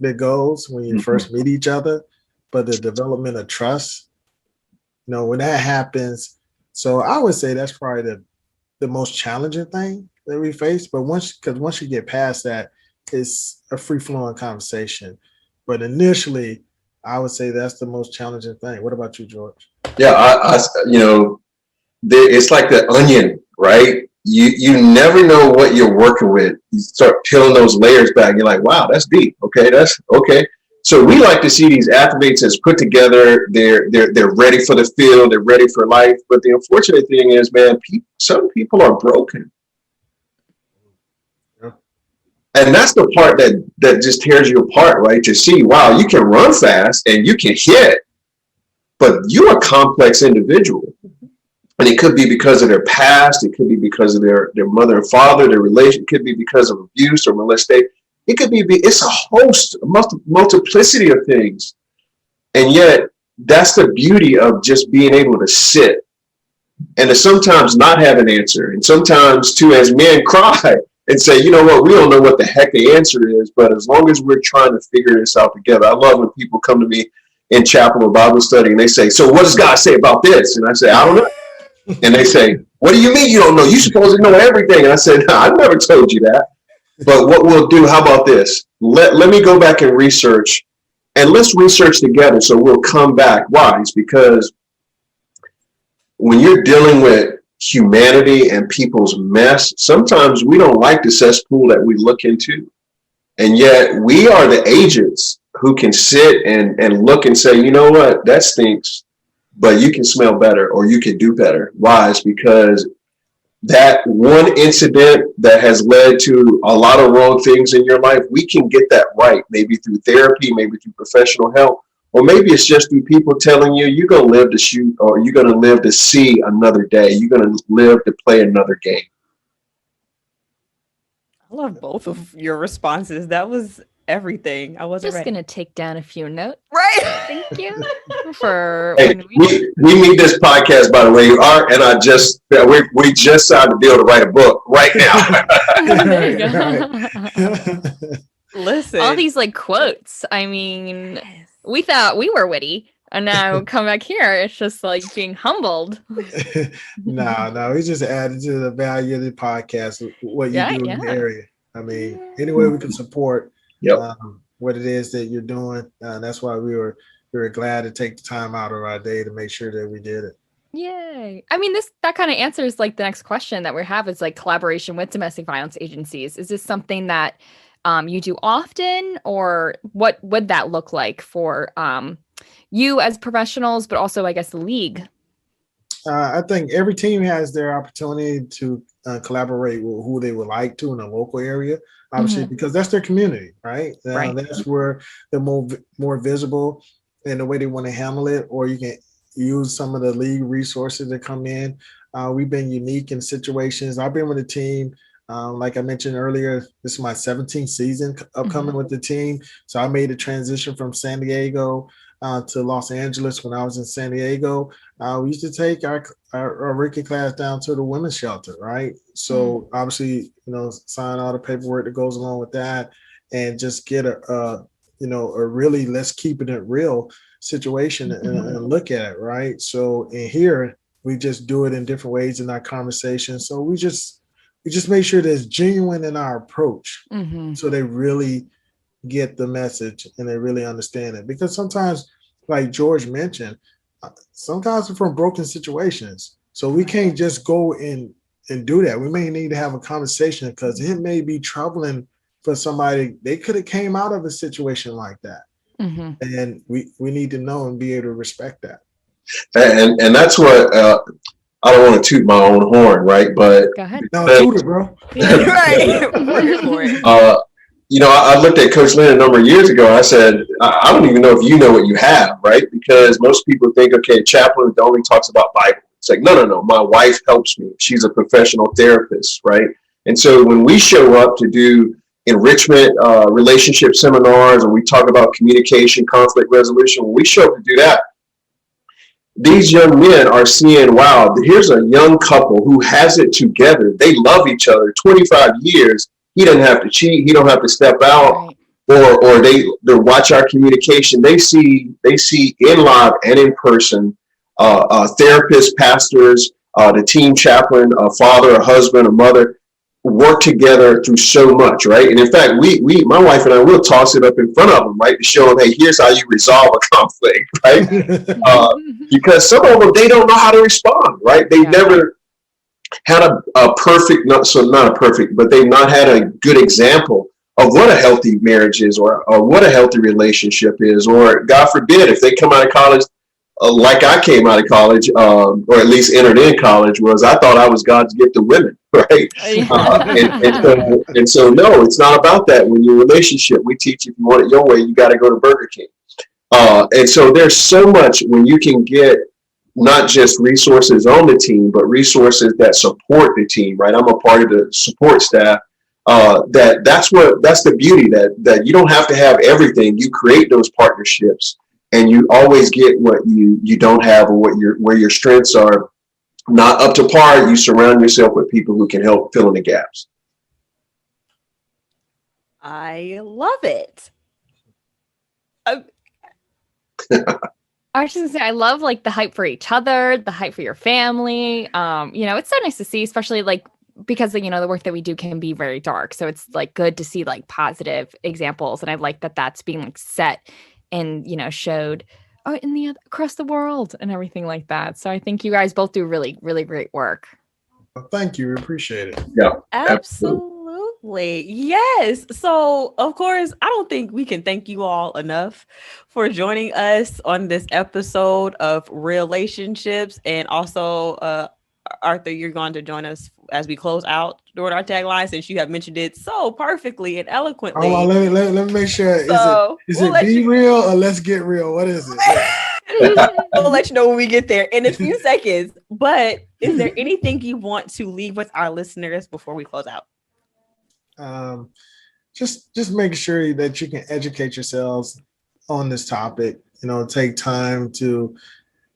that goes when you first meet each other, but the development of trust, when that happens. So I would say that's probably the most challenging thing that we face. But once you get past that, it's a free-flowing conversation. But initially, I would say that's the most challenging thing. What about you, George? Yeah, it's like the onion, right? You never know what you're working with. You start peeling those layers back. You're like, wow, that's deep. Okay, that's okay. So we like to see these athletes as put together. They're ready for the field. They're ready for life. But the unfortunate thing is, man, some people are broken. And that's the part that just tears you apart, right? To see, wow, you can run fast and you can hit, but you're a complex individual. And it could be because of their past. It could be because of their mother and father, their relation. It could be because of abuse or molestation. It could be, it's a host, a multiplicity of things. And yet that's the beauty of just being able to sit and to sometimes not have an answer, and sometimes to, as men, cry and say, you know what, we don't know what the heck the answer is, but as long as we're trying to figure this out together. I love when people come to me in chapel or Bible study and they say, so what does God say about this? And I say, I don't know. And they say, what do you mean you don't know? You're supposed to know everything. And I said, no, I never told you that. But what we'll do, how about this? Let me go back and research, and let's research together so we'll come back wise, because when you're dealing with humanity and people's mess, sometimes we don't like the cesspool that we look into. And yet we are the agents who can sit and look and say, you know what, that stinks, but you can smell better or you can do better. Why? It's because that one incident that has led to a lot of wrong things in your life, we can get that right, maybe through therapy, maybe through professional help, or maybe it's just through people telling you you're going to live to shoot, or you're going to live to see another day. You're going to live to play another game. I love both of your responses. That was everything. I wasn't just going to take down a few notes. Right. Thank you for hey, we need this podcast, by the way. Art and I just we just signed a deal to write a book right now. There you go. Listen, all these like quotes. I mean, we thought we were witty, and now come back here, it's just like being humbled. No, we just added to the value of the podcast, what you do in the area. I mean, any way we can support what it is that you're doing. That's why we were glad to take the time out of our day to make sure that we did it. Yay. I mean, that kind of answers like the next question that we have is like collaboration with domestic violence agencies. Is this something that you do often, or what would that look like for you as professionals, but also I guess the league? I think every team has their opportunity to collaborate with who they would like to in a local area, obviously, because that's their community, right? That's where they're more visible in the way they want to handle it, or you can use some of the league resources that come in. We've been unique in situations. I've been with a team, like I mentioned earlier, this is my 17th season upcoming with the team. So I made a transition from San Diego to Los Angeles. When I was in San Diego, we used to take our rookie class down to the women's shelter, right? So obviously, sign all the paperwork that goes along with that, and just get a really let's keep it real situation and look at it, right? So in here, we just do it in different ways in our conversation. So we just make sure that it's genuine in our approach, so they really get the message and they really understand it. Because sometimes, like George mentioned, some guys are from broken situations. So we can't just go and do that. We may need to have a conversation, because it may be troubling for somebody. They could have came out of a situation like that. And we need to know and be able to respect that. And that's what I don't want to toot my own horn, right? But go ahead. No, toot it, bro. Right. I looked at Coach Lynn a number of years ago. I said, I don't even know if you know what you have, right? Because most people think, okay, Chaplain only talks about Bible. It's like, no. My wife helps me. She's a professional therapist, right? And so when we show up to do enrichment relationship seminars, and we talk about communication, conflict resolution, when we show up to do that, these young men are seeing, wow, here's a young couple who has it together. They love each other 25 years. He doesn't have to cheat. He don't have to step out, or they watch our communication. They see in live and in person, therapists, pastors, the team chaplain, a father, a husband, a mother, work together through so much, right? And in fact, my wife and I will toss it up in front of them, right, to show them, hey, here's how you resolve a conflict, right? Because some of them, they don't know how to respond, right? They never had a perfect, not a perfect, but they've not had a good example of what a healthy marriage is, or what a healthy relationship is, or God forbid, if they come out of college like I came out of college, or at least entered in college, was I thought I was God's gift to women, right? And so, no, it's not about that. When your relationship, we teach, if you want it your way, you got to go to Burger King. And so there's so much when you can get not just resources on the team, but resources that support the team, right? I'm a part of the support staff. That's the beauty, that you don't have to have everything. You create those partnerships, and you always get what you don't have, or where your strengths are. not up to par, you surround yourself with people who can help fill in the gaps. I love it. I was just gonna say, I love like the hype for each other, the hype for your family. It's so nice to see, especially like because the work that we do can be very dark. So it's like good to see like positive examples, and I like that that's being like set and showed in the across the world and everything like that. So I think you guys both do really, really great work. Well, thank you. We appreciate it. Yeah, absolutely. Yes. So, of course, I don't think we can thank you all enough for joining us on this episode of Relationships. And also, Arthur, you're going to join us as we close out during our tagline, since you have mentioned it so perfectly and eloquently. Oh, let me make sure. Is it be real or let's get real? What is it? We'll let you know when we get there in a few seconds. But is there anything you want to leave with our listeners before we close out? Just making sure that you can educate yourselves on this topic. Take time to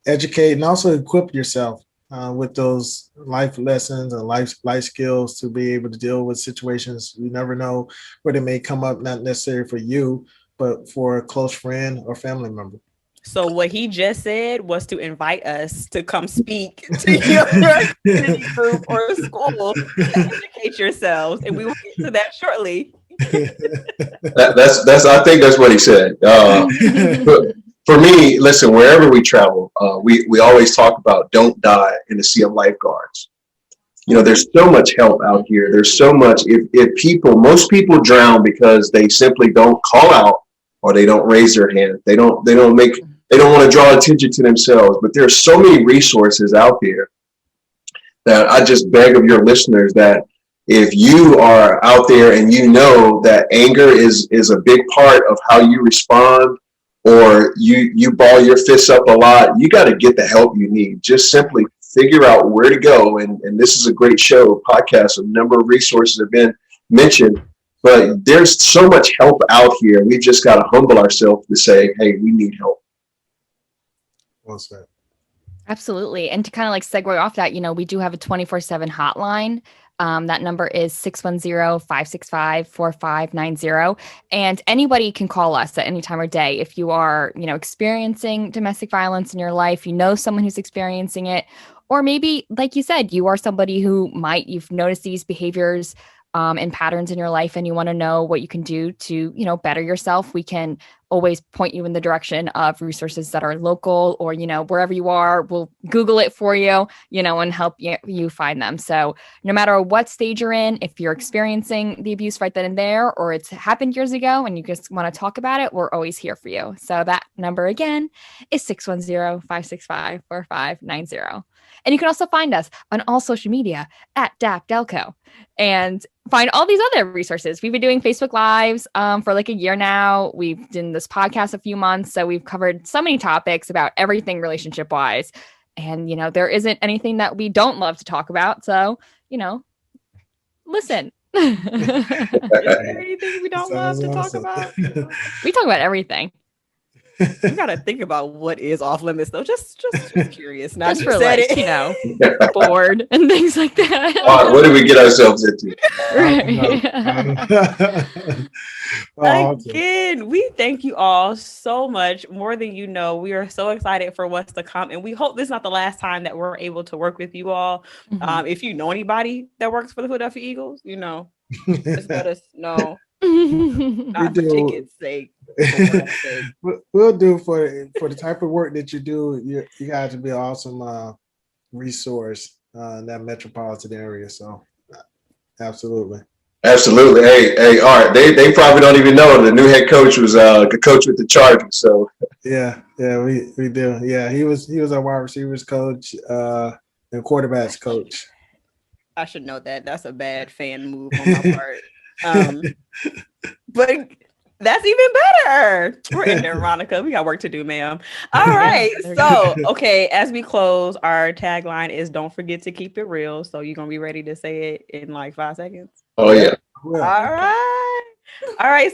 educate and also equip yourself with those life lessons and life skills to be able to deal with situations. You never know where they may come up, not necessarily for you, but for a close friend or family member. So what he just said was to invite us to come speak to your community group or school to educate yourselves, and we will get to that shortly. That's I think that's what he said. For me, listen, wherever we travel, we always talk about don't die in the sea of lifeguards. There's so much help out here. There's so much. If most people drown because they simply don't call out or they don't raise their hand. They don't want to draw attention to themselves. But there's so many resources out there that I just beg of your listeners that if you are out there and that anger is a big part of how you respond, or you ball your fists up a lot, you got to get the help you need. Just simply figure out where to go. And this is a great show, podcast. A number of resources have been mentioned, but there's so much help out here. We've just got to humble ourselves to say, hey, we need help. Well said. Absolutely. And to kind of like segue off that, we do have a 24/7 hotline. That number is 610-565-4590. And anybody can call us at any time of day. If you are, experiencing domestic violence in your life, someone who's experiencing it, or maybe, like you said, you are somebody who you've noticed these behaviors and patterns in your life, and you want to know what you can do to, better yourself, we can always point you in the direction of resources that are local, or, wherever you are, we'll Google it for you, and help you find them. So no matter what stage you're in, if you're experiencing the abuse right then and there, or it's happened years ago and you just want to talk about it, we're always here for you. So that number again is 610-565-4590. And you can also find us on all social media at DAP Delco, and find all these other resources. We've been doing Facebook Lives for like a year now. We've done this podcast a few months. So we've covered so many topics about everything relationship wise. And, there isn't anything that we don't love to talk about. So, listen. Is there anything we don't love to talk about? We talk about everything. You gotta think about what is off limits, though. Just curious. Not just for like, bored and things like that. What did we get ourselves into? Right. Again, we thank you all so much, more than you know. We are so excited for what's to come, and we hope this is not the last time that we're able to work with you all. Mm-hmm. If you know anybody that works for the Philadelphia Eagles, just let us know. Not for tickets' sake. We'll do for the type of work that you do. You guys to be an awesome resource in that metropolitan area. So, absolutely. Hey, all right. They probably don't even know the new head coach was a coach with the Chargers. So yeah, we do. Yeah, he was our wide receivers coach and quarterbacks coach. I should know that. That's a bad fan move on my part. But that's even better. We're in there, Veronica. We got work to do, ma'am. All right. So, okay, as we close, our tagline is don't forget to keep it real. So you're going to be ready to say it in like 5 seconds? Oh, yeah. All right.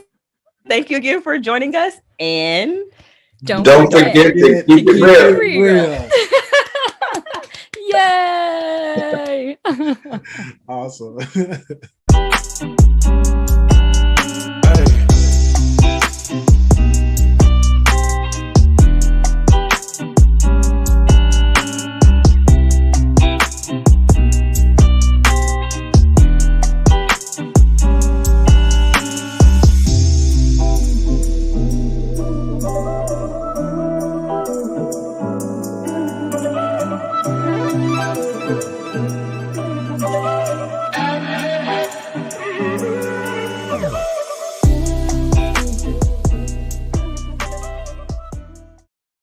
Thank you again for joining us. And don't forget to keep it real. Yay! Awesome.